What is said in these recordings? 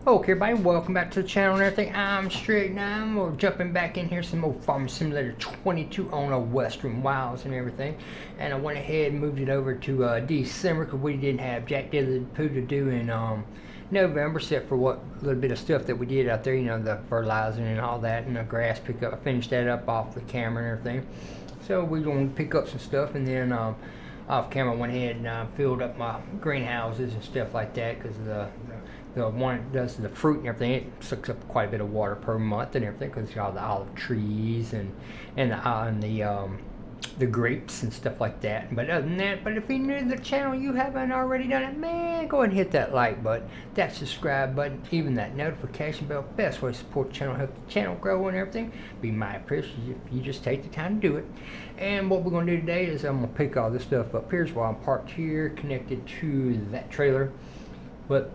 Okay, everybody, welcome back to the channel and everything. I'm Straight Nine. We're jumping back in here, some more Farm Simulator 22 on a Western Wilds and everything. And I went ahead and moved it over to December because we didn't have Jack Diddley Poo to do in November, except for what little bit of stuff that we did out there, you know, the fertilizing and all that, and the grass pickup. I finished that up off the camera and everything. So we're going to pick up some stuff, and then off camera I went ahead and filled up my greenhouses and stuff like that, because the one that does the fruit and everything, it sucks up quite a bit of water per month and everything, because it's got all the olive trees and the grapes and stuff like that. But other than that, but if you're new to the channel, you haven't already done it, man, go ahead and hit that like button, that subscribe button, even that notification bell. Best way to support the channel, help the channel grow and everything. Be my appreciation if you just take the time to do it. And what we're going to do today is I'm going to pick all this stuff up. Here's why I'm parked here, connected to that trailer. But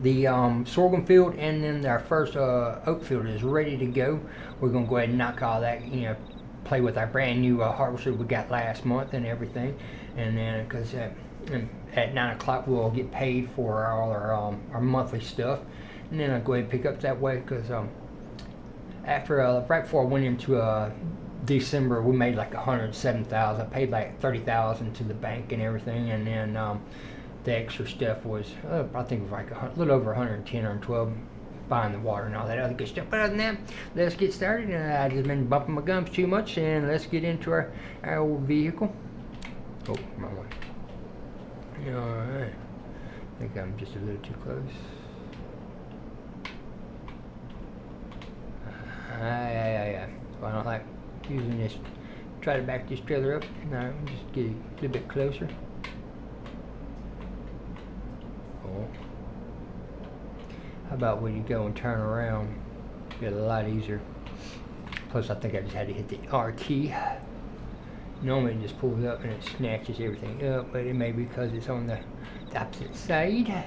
the sorghum field and then our first oat field is ready to go. We're going to go ahead and knock all that, you know, play with our brand new harvester we got last month and everything. And then because at 9 o'clock we'll get paid for all our monthly stuff. And then I'll go ahead and pick up that way, because after right before I went into December, we made like 107,000. I paid like 30,000 to the bank and everything, and then the extra stuff was I think it was like a little over 110 or 112, buying the water and all that other good stuff. But other than that, let's get started. I've just been bumping my gums too much, and let's get into our old vehicle. Oh, wrong one. Alright, I think I'm just a little too close. Yeah. Well, I don't like using this. Try to back this trailer up. No, just get a little bit closer. Oh. How about when you go and turn around? Get a lot easier. Plus, I think I just had to hit the R key. Normally it just pulls up and it snatches everything up, but it may be because it's on the opposite side.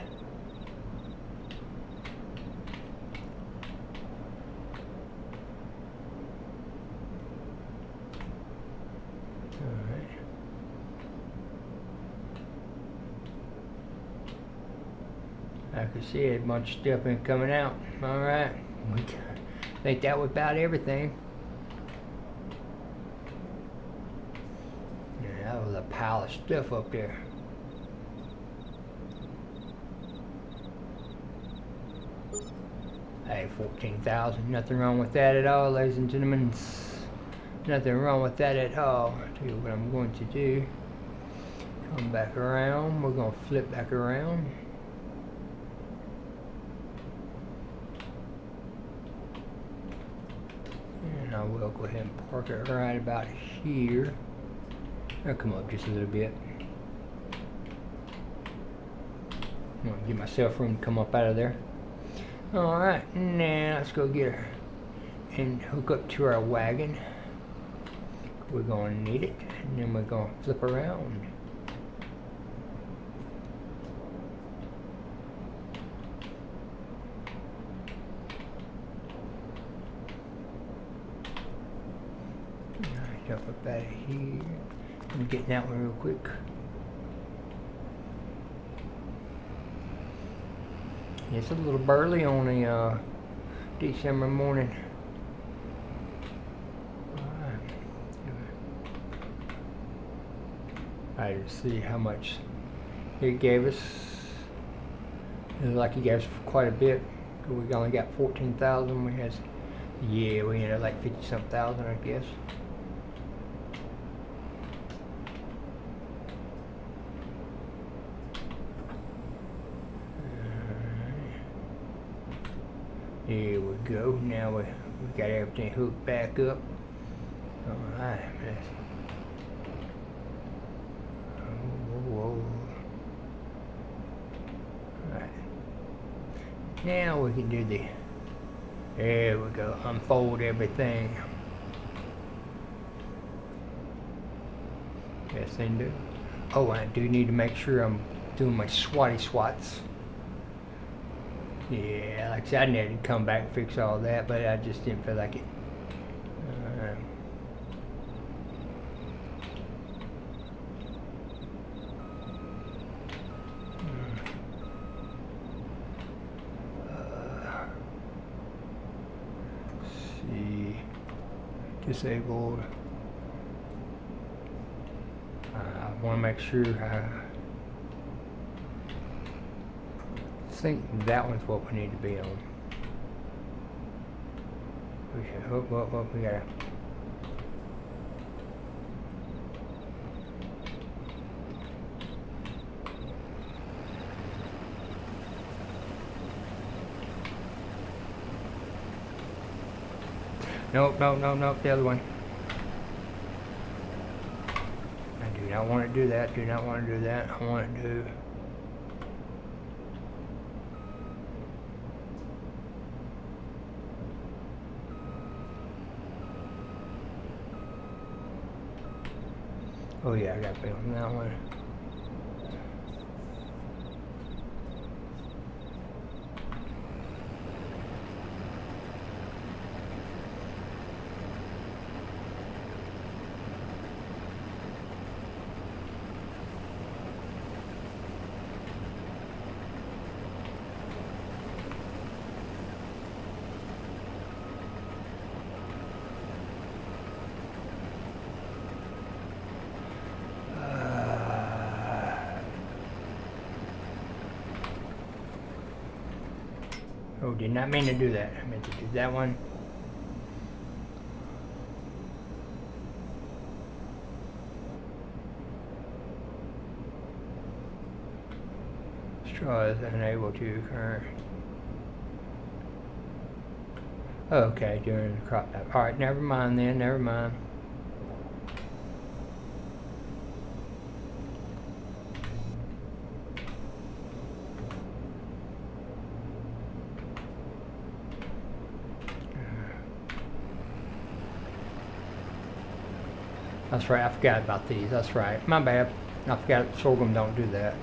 Like I said, a bunch of stuff been coming out. Alright, I think that was about everything. Yeah, that was a pile of stuff up there. Hey, 14,000, nothing wrong with that at all, ladies and gentlemen. Nothing wrong with that at all. I'll tell you what I'm going to do. Come back around, we're going to flip back around. And I will go ahead and park it right about here. I'll come up just a little bit. I'm going to give myself room to come up out of there. Alright, now let's go get her and hook up to our wagon. We're going to need it, and then we're going to flip around. Jump up out of here. I'm getting that one real quick. It's a little burly on a December morning. I just see how much it gave us. It looked like he gave us quite a bit. We only got 14,000. We had, yeah, we ended up like 50-something thousand, I guess. There we go. Now we got everything hooked back up. Alright. Whoa. Alright. Now we can do the, there we go, unfold everything. Yes, thing do. Oh, I do need to make sure I'm doing my swats. Yeah, like I said, I needed to come back and fix all that, but I just didn't feel like it. disabled. I want to make sure. I think that one's what we need to be on. We should hope. We gotta. Nope, the other one. I do not want to do that, I want to do... Oh yeah, I got to be on that one. Oh, did not mean to do that. I meant to do that one. Straw is unable to occur. Okay, during the crop top. Alright, never mind then, never mind. That's right, I forgot about these. That's right. My bad. I forgot sorghum don't do that.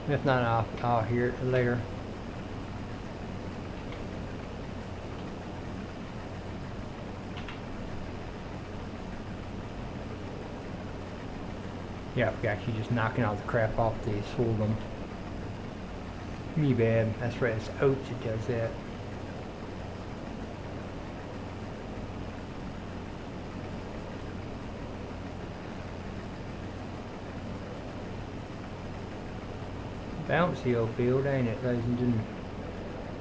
If not, I'll hear it later. Yeah, I forgot she's just knocking all the crap off the sorghum. Me bad. That's right, it's oats that does that. Bouncy old field, ain't it, ladies and gentlemen?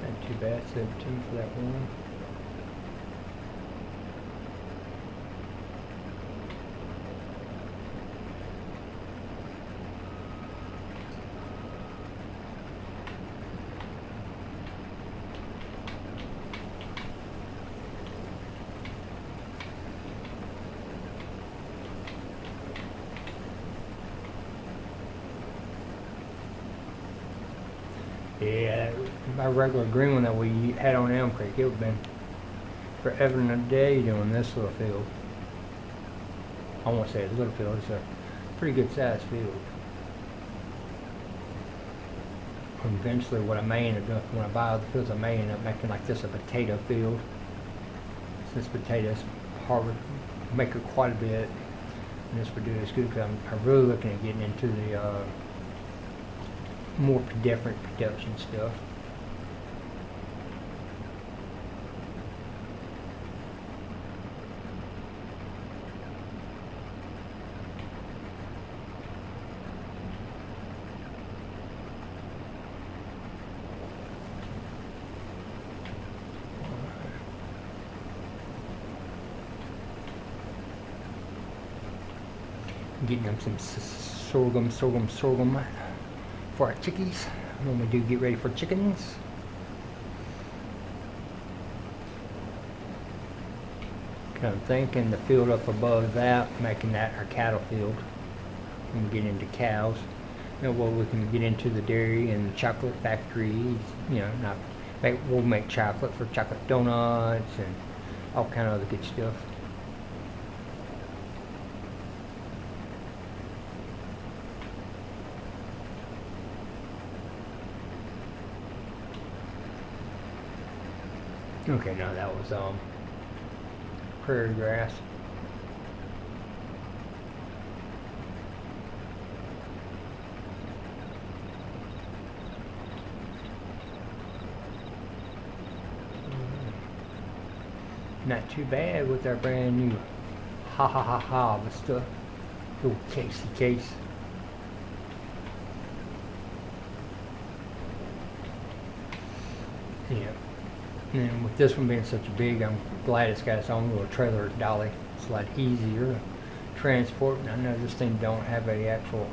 Not too bad, 17 for that one. Yeah, my regular green one that we had on Elm Creek, it would have been forever and a day doing this little field. I won't say it's a little field, it's a pretty good sized field. And eventually what I may end up doing, when I buy other fields, I may end up making like this a potato field. Since potatoes make it quite a bit, and this would do this good because I'm really looking at getting into the more different production stuff. Getting them some sorghum for our chickies when we do get ready for chickens. I'm thinking the field up above that, making that our cattle field when we get into cows. You know, well, we can get into the dairy and the chocolate factories. You know, we'll make chocolate for chocolate donuts and all kind of other good stuff. Okay, no, that was prairie grass. Not too bad with our brand new ha stuff. Little casey case. Yeah. And with this one being such a big, I'm glad it's got its own little trailer dolly. It's a lot easier to transport. And I know this thing don't have a actual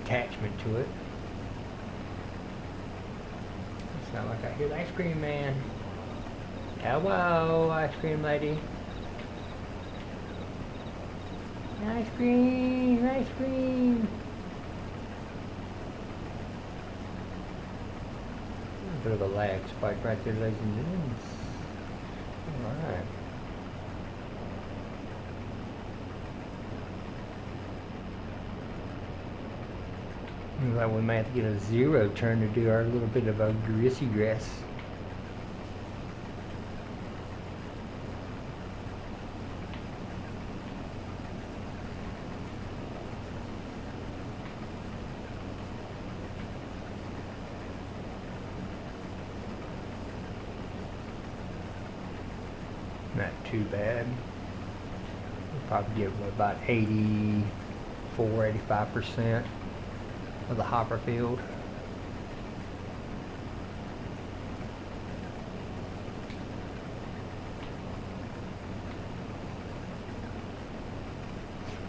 attachment to it. It's not like I hear the ice cream man. Hello, ice cream lady. Ice cream, ice cream. A bit of a lag spike right there, ladies and gentlemen. Alright. Looks like we might have to get a zero turn to do our little bit of a greasy grass. Not too bad. We'll probably get about 85% of the hopper field.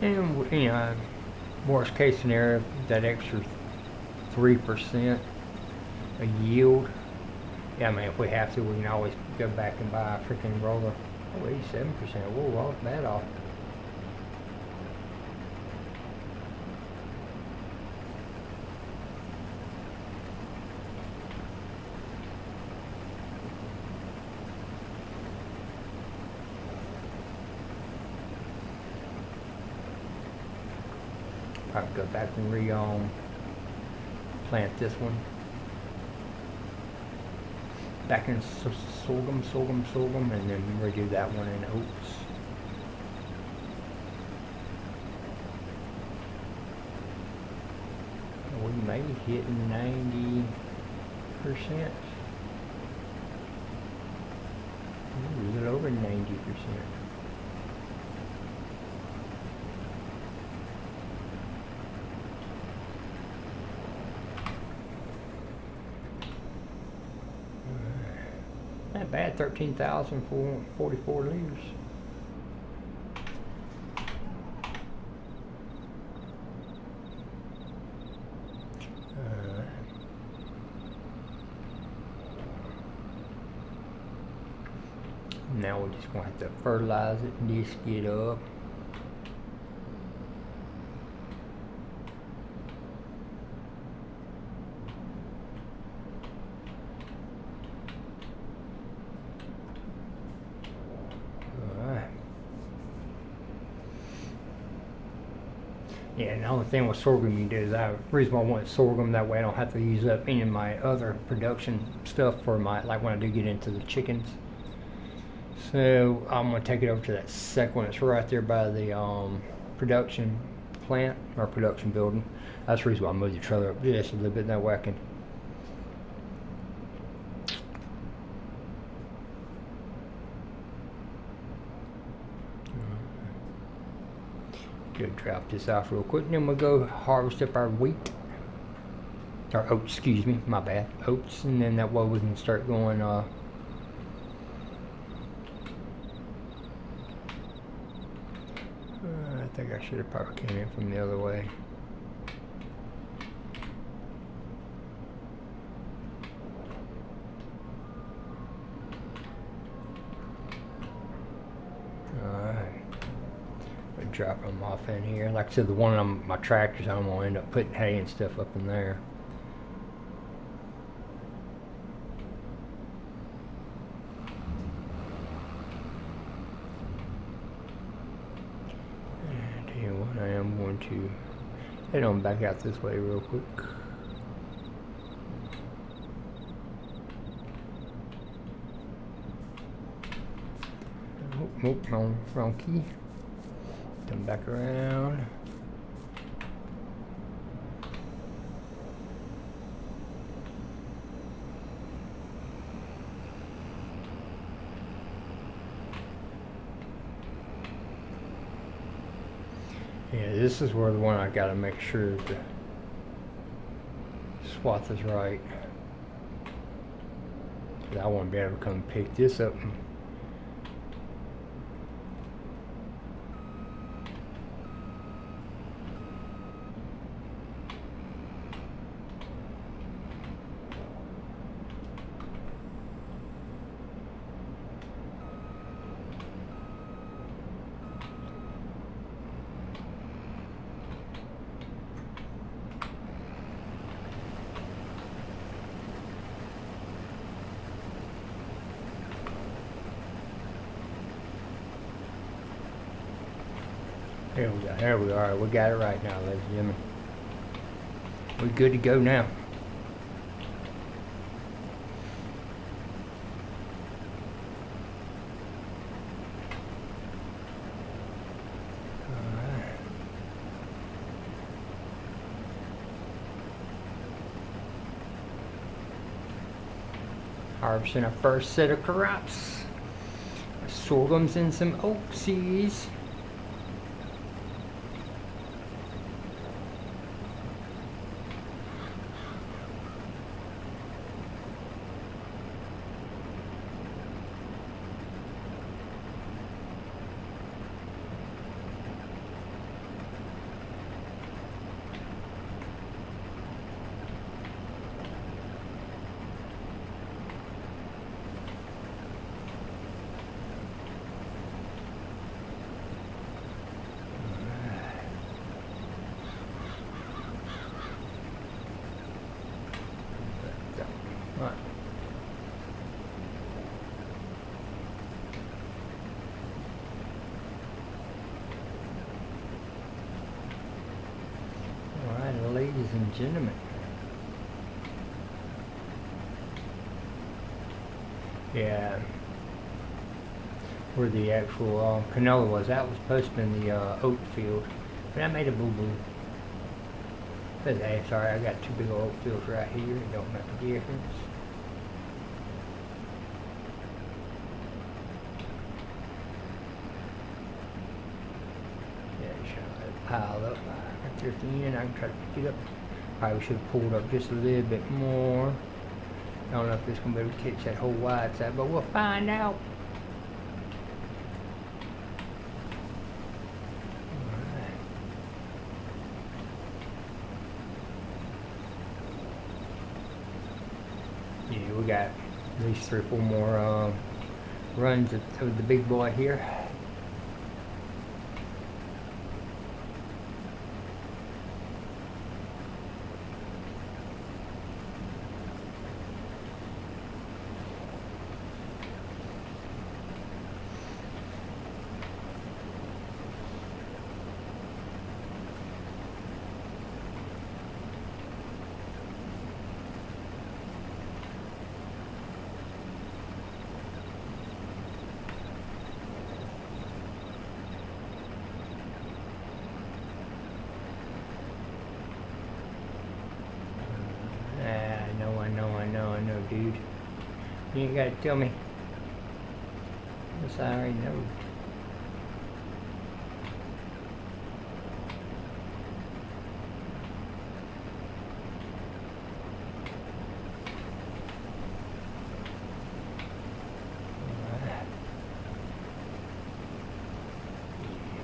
And you know, worst case scenario, that extra 3% a yield. Yeah, I mean, if we have to, we can always go back and buy a freaking roller. Oh, 87%. Whoa, well, that off. Probably go back and plant this one. Back in sorghum, and then redo that one in oats. We may be hitting 90%. Ooh, a little over 90%. Not bad, 13,444 liters. Now we're just going to have to fertilize it and disc it up. Yeah, and the only thing with sorghum you do is the reason why I want sorghum, that way I don't have to use up any of my other production stuff for my, like when I do get into the chickens. So I'm going to take it over to that second one. It's right there by the production plant, or production building. That's the reason why I moved the trailer up just a little bit, that way I can go drop this off real quick, and then we'll go harvest up our wheat, or oats, excuse me, my bad, oats, and then that way we can start going I think I should have probably came in from the other way. Drop them off in here. Like I said, the one on my tractors, I'm going to end up putting hay and stuff up in there. And tell you what, I am going to head on back out this way real quick. Oh, wrong key. Come back around. Yeah, this is where the one I gotta make sure the swath is right. I want to be able to come pick this up. There we go. There we are. We got it right now, ladies and gentlemen. We're good to go now. Harvesting our first set of crops. Sorghums and some oat seeds. Right. Alright, ladies and gentlemen. Yeah. Where the actual canola was, that was supposed to be in the oat field. But I made a boo-boo. Hey, sorry, I got two big old oat fields right here. It don't make a difference. Pile up right there at the end. I can try to pick it up. Probably should have pulled up just a little bit more. I don't know if it's going to be able to catch that whole wide side, but we'll find out. Yeah, we got at least 3 or 4 more runs of the big boy here. I know, dude. You ain't gotta tell me. Yes, I already know.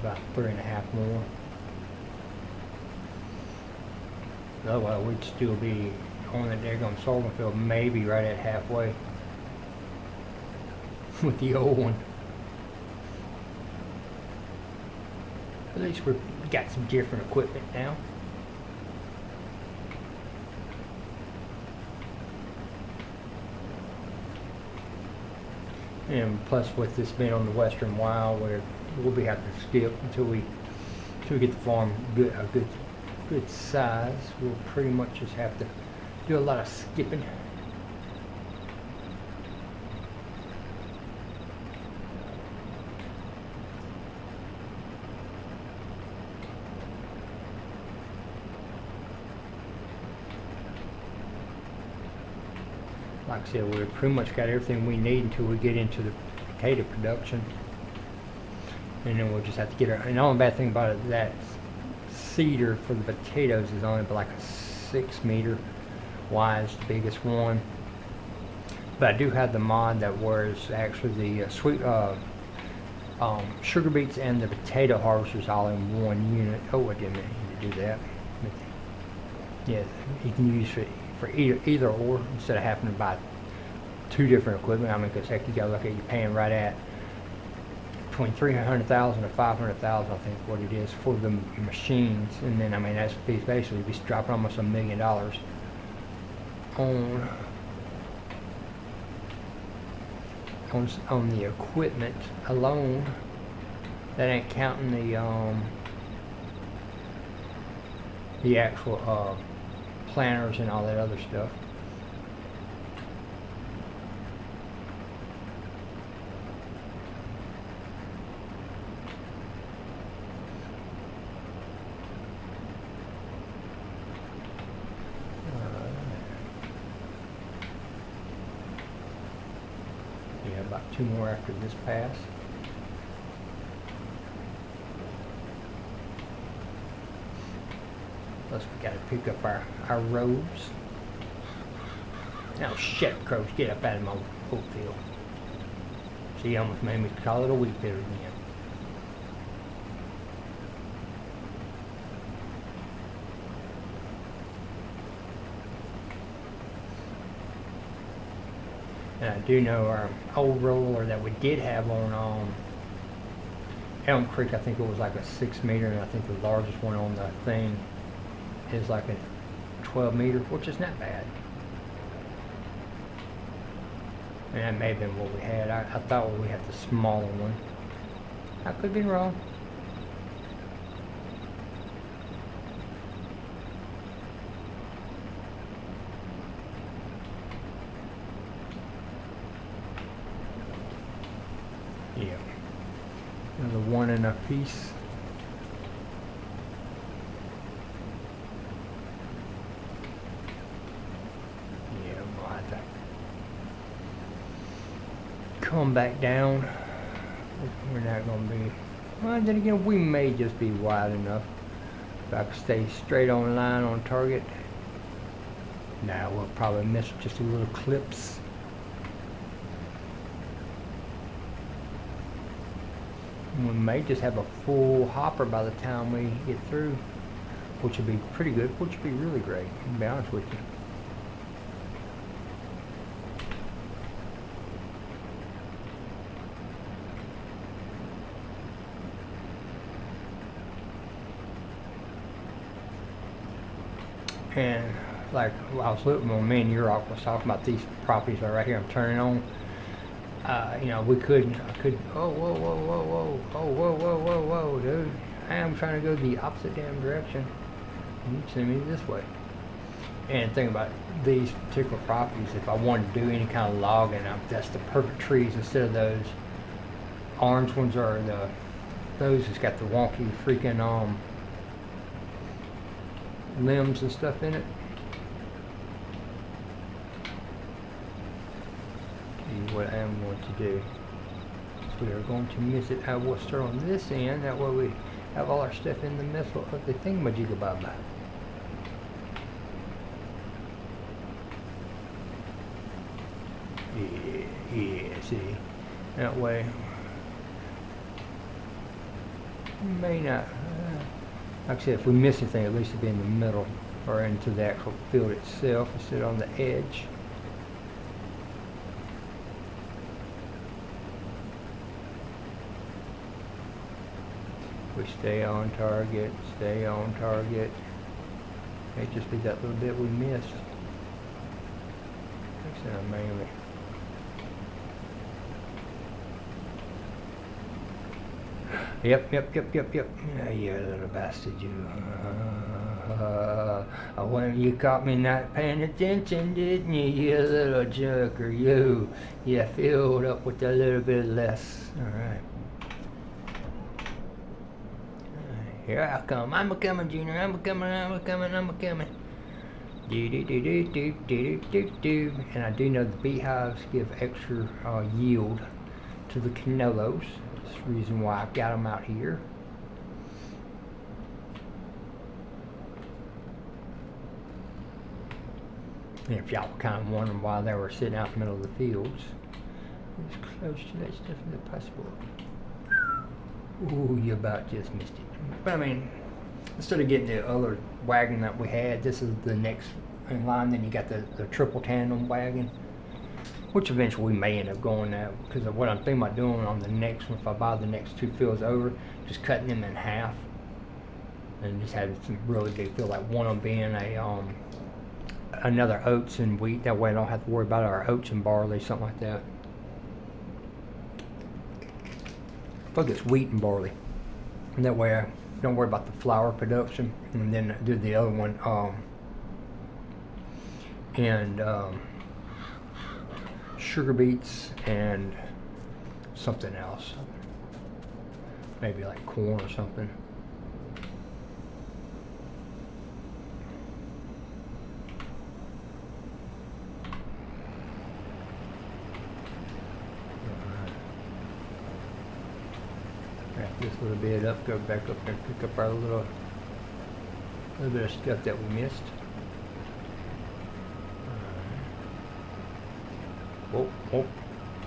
About 3.5 more. Otherwise, we'd still be on the daggone sorghum field, maybe right at halfway with the old one. At least we've got some different equipment now. And plus, with this being on the Western Wild, where we'll be having to skip until we get the farm good size. We'll pretty much just have to do a lot of skipping. Like I said, we've pretty much got everything we need until we get into the potato production. And then we'll just have to get our, and the only bad thing about it is that seeder for the potatoes is only like a 6 meter wide, it's the biggest one. But I do have the mod that wears actually the sugar beets and the potato harvesters all in one unit. Oh, I didn't mean to do that. Yeah, you can use for either or instead of having to buy two different equipment. I mean, because heck, you gotta look at you're paying right at between $300,000 to $500,000, I think, what it is for the machines. And then I mean that's basically be dropping almost $1 million on the equipment alone. That ain't counting the actual planters and all that other stuff. Yeah, about 2 more after this pass. Plus we gotta pick up our rows. Oh shit, crows, get up out of my wheat field. See, you almost made me call it a wheat field again. And I do know our old roller that we did have on Elm Creek, I think it was like a 6 meter, and I think the largest one on the thing is like a 12 meter, which is not bad. And that may have been what we had. I thought we had the smaller one. I could be wrong. Yeah. Another 1 and a piece. Yeah, we'll have to come back down. We're not going to be, well, then again, we may just be wide enough. If I could stay straight on line on target. Now we'll probably miss just a little clips. We may just have a full hopper by the time we get through, which would be pretty good, which would be really great, to be honest with you. And like I was looking when me and Europe was talking about these properties right here I'm turning on. You know, I could, oh, whoa, dude. I am trying to go the opposite damn direction. You send me this way. And think about these particular properties, if I wanted to do any kind of logging, that's the perfect trees instead of those orange ones or those that's got the wonky freaking limbs and stuff in it. What I am going to do is we are going to miss it. I will start on this end, that way we have all our stuff in the middle of the thingamajigababa. Yeah, see, that way may not, like I said, if we miss anything, at least it'll be in the middle or into the actual field itself instead of on the edge. We stay on target, stay on target. May just be that little bit we missed. Like I said, I'm mainly. Yep. Yeah, you little bastard, you. When you caught me not paying attention, didn't you, you little joker, you. You filled up with a little bit less. Alright. Here I come. I'm a coming, Junior. I'm a coming. Do. And I do know the beehives give extra yield to the canolos. That's the reason why I've got them out here. And if y'all were kind of wondering why they were sitting out in the middle of the fields, as close to that stuff as possible. Ooh, you about just missed it. But I mean, instead of getting the other wagon that we had, this is the next in line. Then you got the triple tandem wagon, which eventually we may end up going that, because of what I'm thinking about doing on the next one. If I buy the next 2 fields over, just cutting them in half and just having some really big field, like one of them being a another oats and wheat. That way I don't have to worry about our oats and barley, something like that. I think it's wheat and barley, and that way I don't worry about the flour production. And then do the other one sugar beets and something else, maybe like corn or something. Wrap this little bit up, go back up there, pick up our little bit of stuff that we missed. Whoa, whoa.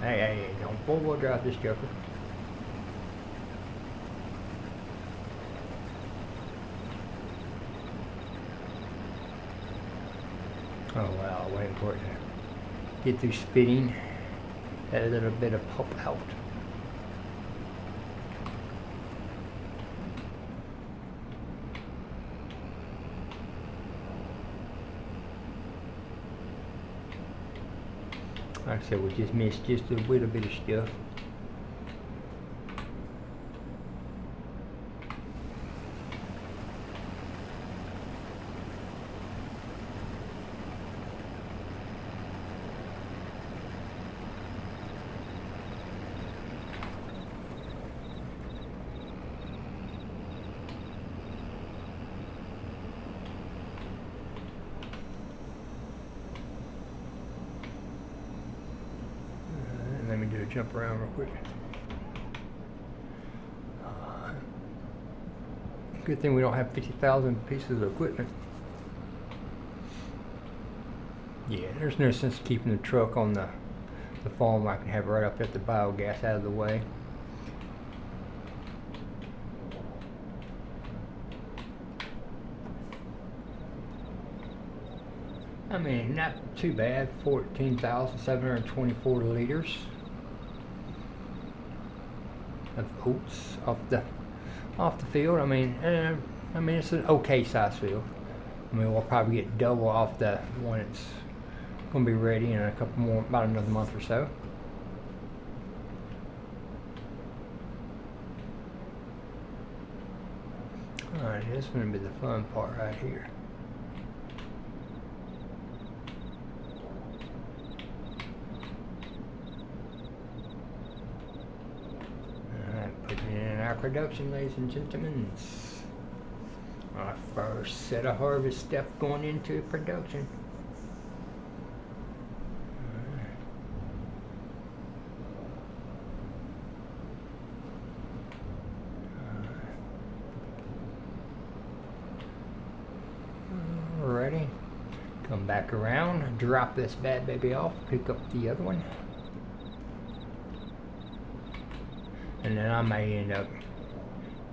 Hey, don't four-wheel drive this joker. Oh wow, waiting for it to get through spitting that a little bit of pulp out. Like I said, we just missed just a little bit of stuff. Let me do a jump around real quick. Good thing we don't have 50,000 pieces of equipment. Yeah, there's no sense keeping the truck on the farm. I can have it right up at the biogas out of the way. I mean, not too bad. 14,724 liters of oats off the field. I mean, it's an okay size field. I mean, we'll probably get double off the one that's going to be ready in a couple more, about another month or so. All right, this is going to be the fun part right here. Our production, ladies and gentlemen. Our first set of harvest stuff going into production. Alrighty. Come back around, drop this bad baby off, pick up the other one. And then I may end up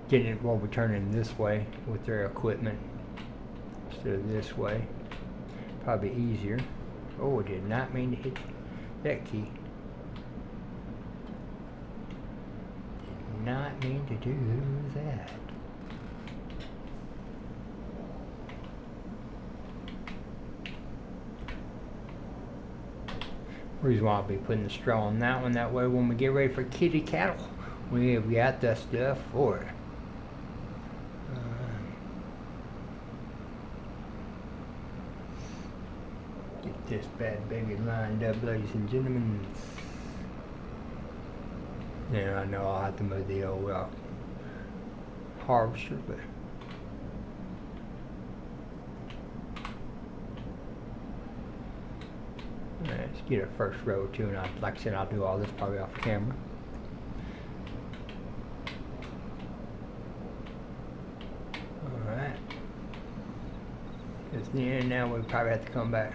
getting it while we turn it this way with their equipment instead of this way. Probably easier. Oh, I did not mean to hit that key. Did not mean to do that. Reason why I'll be putting the straw on that one, that way when we get ready for kitty cattle, we got that stuff for it. Get this bad baby lined up, ladies and gentlemen. Yeah, I know I'll have to move the old harvester, but let's get a first row too, and like I said, I'll do all this probably off camera. Alright. Because then now we probably have to come back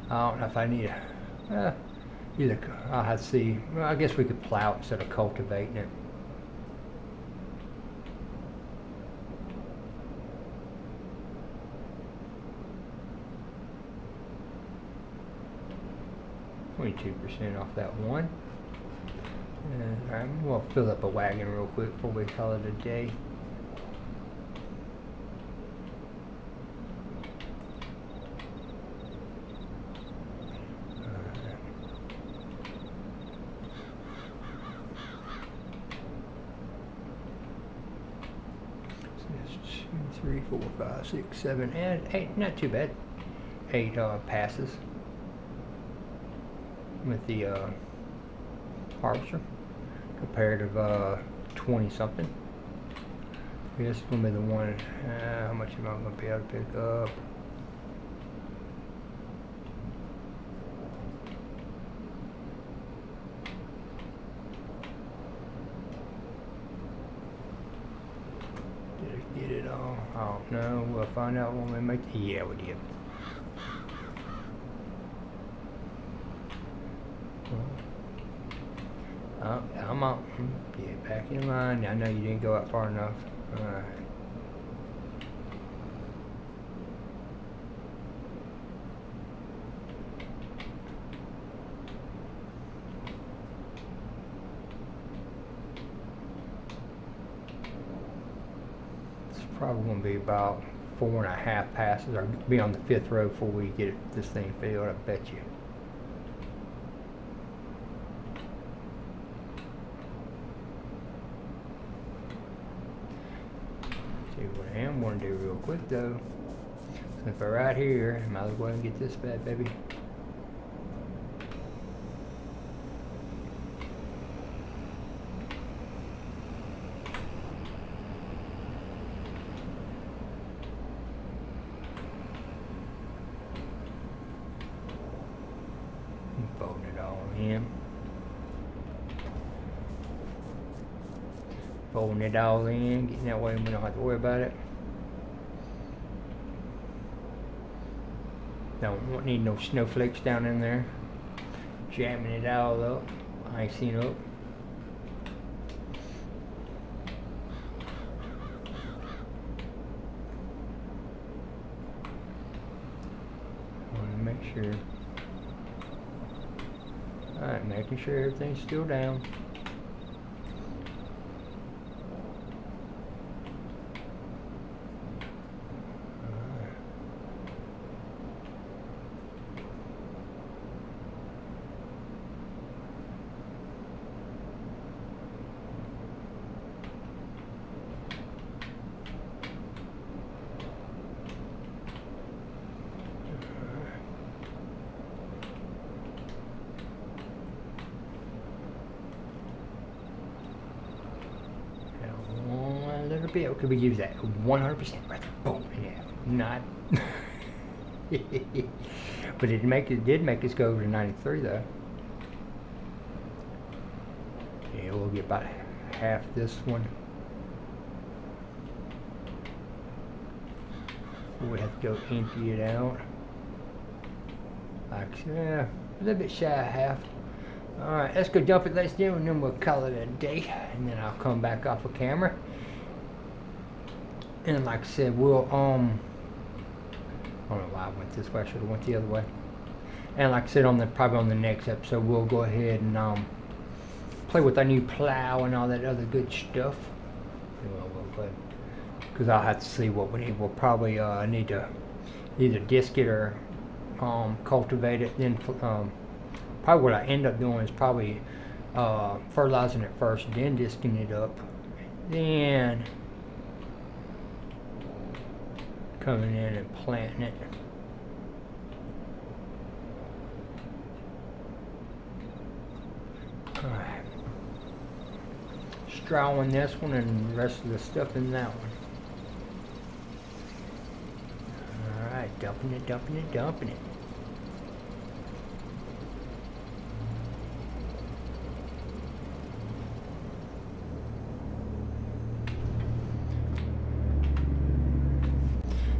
I don't know if I need either. I'll have to see. Well, I guess we could plow it instead of cultivating it. %off that one. And I'm gonna fill up a wagon real quick before we call it a day. Two, 3, 4, 5, 6, 7, and 8. Not too bad. 8 passes with the harvester compared to 20 something. This is gonna be the one. How much am I gonna be able to pick up? Did I get it all? I don't know. We'll find out when we make it. Yeah, we did. Oh, I'm up. Get back in line. I know you didn't go out far enough. Alright. It's probably going to be about 4.5 passes, or be on the 5th row before we get this thing filled, I bet you. What I am going to do real quick though, since we're right here, I might as well go ahead and get this bad baby. Fold it all in. Folding it all in, getting that way we don't have to worry about it. Don't need no snowflakes down in there. Jamming it all up, icing up. Want to make sure. Alright, making sure everything's still down. Could we use that 100% right there? Boom, yeah, not. But it did make us go over to 93 though. Yeah, we'll get about half this one. We'll have to go empty it out. Like, a little bit shy of half. Alright, let's go dump it, let's do, and then we'll call it a day. And then I'll come back off of camera. And like I said, we'll, I don't know why I went this way, I should have went the other way. And like I said, probably on the next episode, we'll go ahead and play with our new plow and all that other good stuff. Because I'll have to see what we need. We'll probably need to either disc it or cultivate it. Then probably what I end up doing is probably fertilizing it first, then disking it up, then coming in and planting it. Alright. Strawing this one and the rest of the stuff in that one. Alright, dumping it, dumping it, dumping it.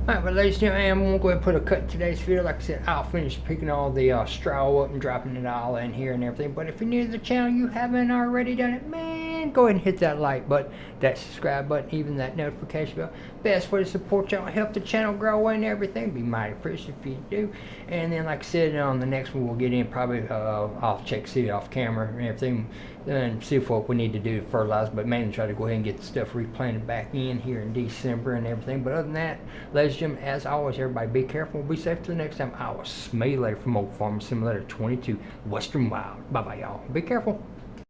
Alright, well, ladies and gentlemen, I'm going to go ahead and put a cut in today's video. Like I said, I'll finish picking all the straw up and dropping it all in here and everything. But if you're new to the channel, you haven't already done it, man, go ahead and hit that like button, that subscribe button, even that notification bell. Best way to support y'all, help the channel grow and everything. Be mighty appreciative if you do. And then, like I said, on the next one, we'll get in probably, I'll check, see it off camera and everything, and see what we need to do to fertilize. But mainly try to go ahead and get the stuff replanted back in here in December and everything. But other than that, ladies and gentlemen, as always, everybody be careful, be safe till the next time. I will smell you later from Old Farm Simulator 22 Western Wild. Bye bye, y'all. Be careful.